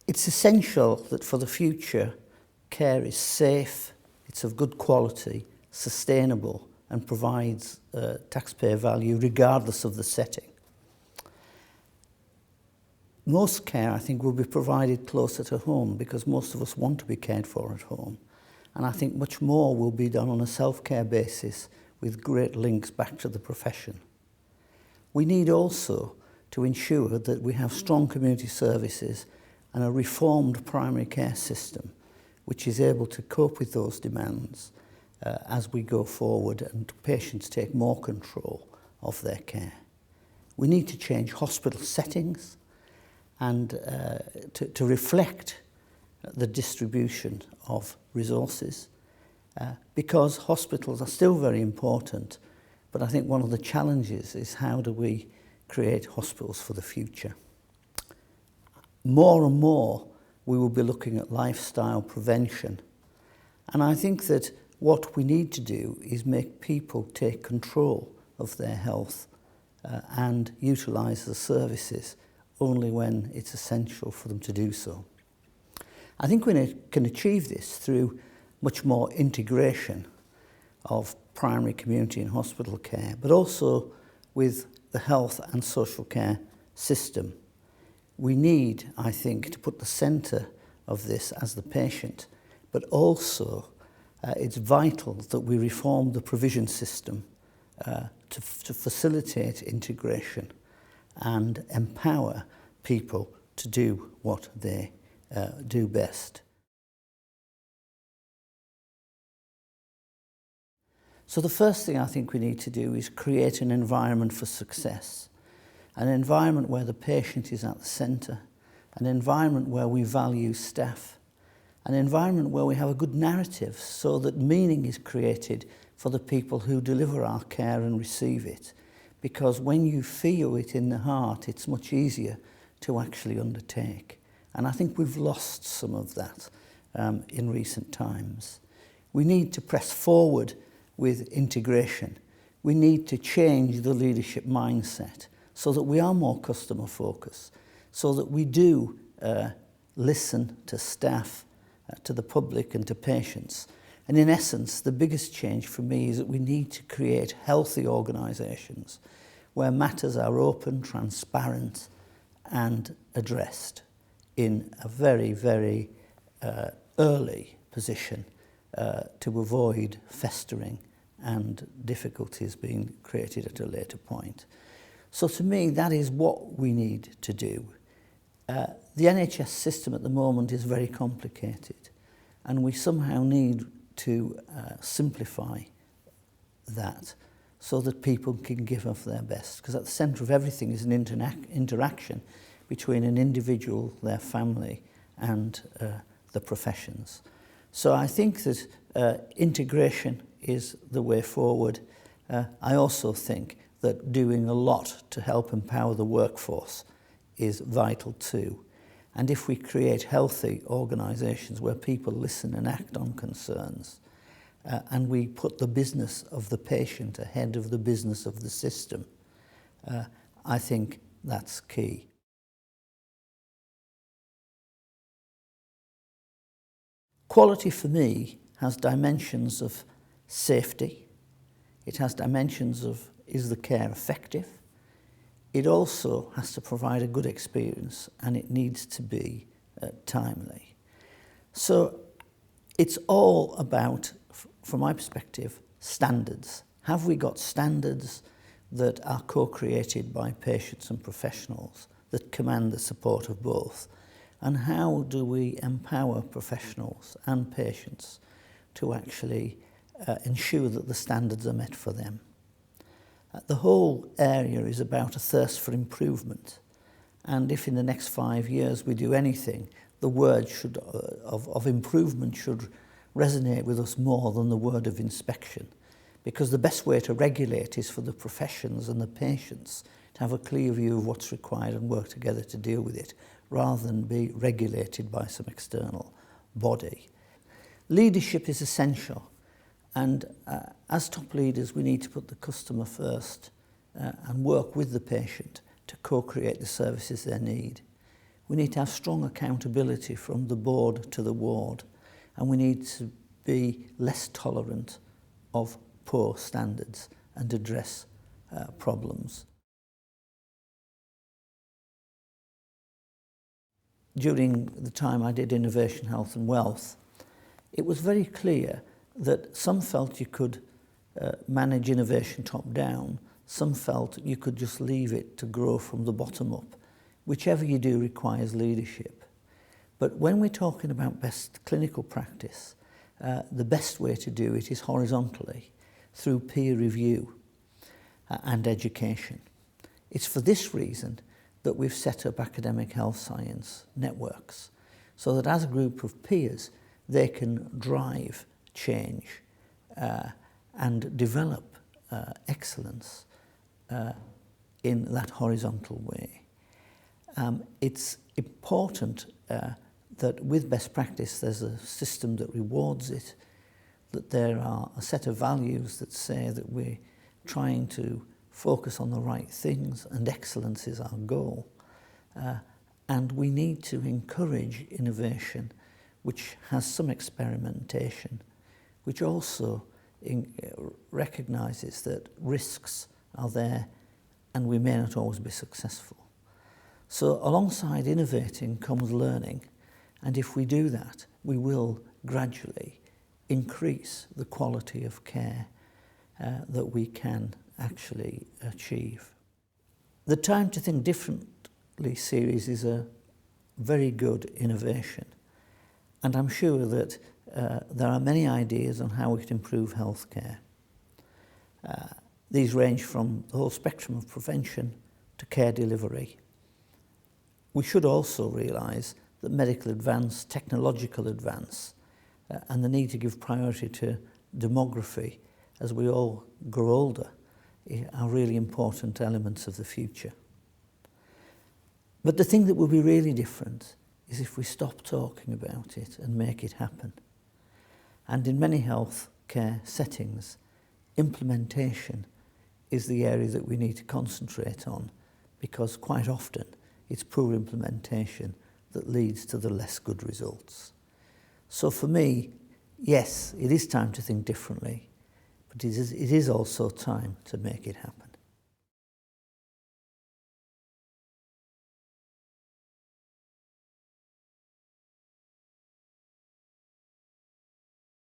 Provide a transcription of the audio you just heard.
It's essential that for the future, care is safe, it's of good quality, sustainable, and provides taxpayer value regardless of the setting. Most care, I think, will be provided closer to home because most of us want to be cared for at home. And I think much more will be done on a self-care basis with great links back to the profession. We need also to ensure that we have strong community services and a reformed primary care system which is able to cope with those demands as we go forward and patients take more control of their care. We need to change hospital settings and to reflect the distribution of resources because hospitals are still very important, but I think one of the challenges is how do we create hospitals for the future. More and more we will be looking at lifestyle prevention, and I think that what we need to do is make people take control of their health and utilise the services only when it's essential for them to do so. I think we can achieve this through much more integration of primary, community and hospital care, but also with the health and social care system. We need, I think, to put the centre of this as the patient, but also it's vital that we reform the provision system to facilitate integration and empower people to do what they do best. So the first thing I think we need to do is create an environment for success, an environment where the patient is at the centre, an environment where we value staff, an environment where we have a good narrative so that meaning is created for the people who deliver our care and receive it. Because when you feel it in the heart, it's much easier to actually undertake. And I think we've lost some of that in recent times. We need to press forward with integration. We need to change the leadership mindset so that we are more customer focused, so that we do listen to staff, to the public and to patients. And in essence, the biggest change for me is that we need to create healthy organisations where matters are open, transparent and addressed in a very, very early position to avoid festering and difficulties being created at a later point. So to me, that is what we need to do. The NHS system at the moment is very complicated, and we somehow need to simplify that so that people can give of their best, because at the centre of everything is an interaction between an individual, their family and the professions. So I think that integration is the way forward. I also think that doing a lot to help empower the workforce is vital too. And if we create healthy organisations where people listen and act on concerns, and we put the business of the patient ahead of the business of the system, I think that's key. Quality for me has dimensions of safety. It has dimensions of, is the care effective? It also has to provide a good experience, and it needs to be timely. So it's all about, from my perspective, standards. Have we got standards that are co-created by patients and professionals that command the support of both? And how do we empower professionals and patients to actually ensure that the standards are met for them? The whole area is about a thirst for improvement. And if in the next 5 years we do anything, the word of improvement should resonate with us more than the word of inspection. Because the best way to regulate is for the professions and the patients to have a clear view of what's required and work together to deal with it, rather than be regulated by some external body. Leadership is essential. And as top leaders, we need to put the customer first and work with the patient to co-create the services they need. We need to have strong accountability from the board to the ward, and we need to be less tolerant of poor standards and address problems. During the time I did Innovation, Health and Wealth, it was very clear that some felt you could manage innovation top down, some felt you could just leave it to grow from the bottom up. Whichever you do requires leadership. But when we're talking about best clinical practice, the best way to do it is horizontally, through peer review and education. It's for this reason that we've set up academic health science networks, so that as a group of peers, they can drive change and develop excellence in that horizontal way. It's important that with best practice there's a system that rewards it, that there are a set of values that say that we're trying to focus on the right things and excellence is our goal. And we need to encourage innovation which has some experimentation, which also recognises that risks are there and we may not always be successful. So alongside innovating comes learning, and if we do that, we will gradually increase the quality of care that we can actually achieve. The Time to Think Differently series is a very good innovation, and I'm sure that there are many ideas on how we can improve healthcare. These range from the whole spectrum of prevention to care delivery. We should also realise that medical advance, technological advance, and the need to give priority to demography as we all grow older are really important elements of the future. But the thing that will be really different is if we stop talking about it and make it happen. And in many healthcare settings, implementation is the area that we need to concentrate on, because quite often it's poor implementation that leads to the less good results. So for me, yes, it is time to think differently, but it is also time to make it happen.